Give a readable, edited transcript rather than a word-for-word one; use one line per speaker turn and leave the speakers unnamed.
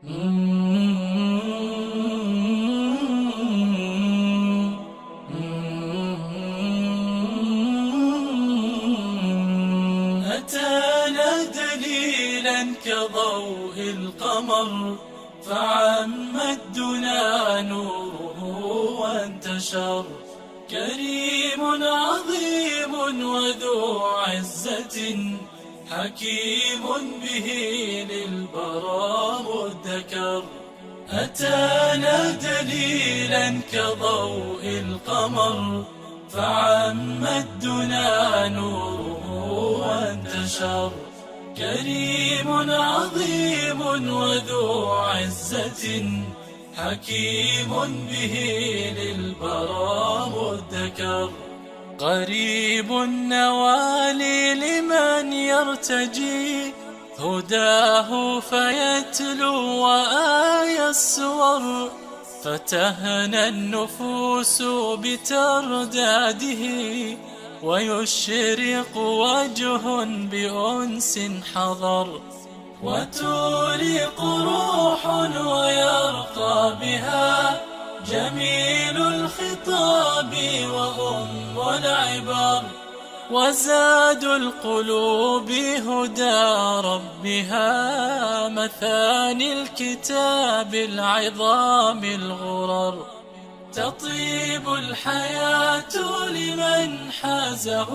أتانا دليلا كضوء القمر، فعم الدنا نوره وانتشر. كريم عظيم وذو عزة، حكيم به للبراء ادكر. أتانا دليلا كضوء القمر، فعم الدنا نوره وانتشر. كريم عظيم وذو عزة، حكيم به للبراء ادكر. قريب النوال لمن يرتجي هداه فيتلو وآي السور. فتهنى النفوس بترداده، ويشرق وجه بأنس حضر. وتورق روح ويرقى بها جميل الخطاب وأم العبر. وزاد القلوب هدى ربها، مثاني الكتاب العظام الغرر. تطيب الحياة لمن حازه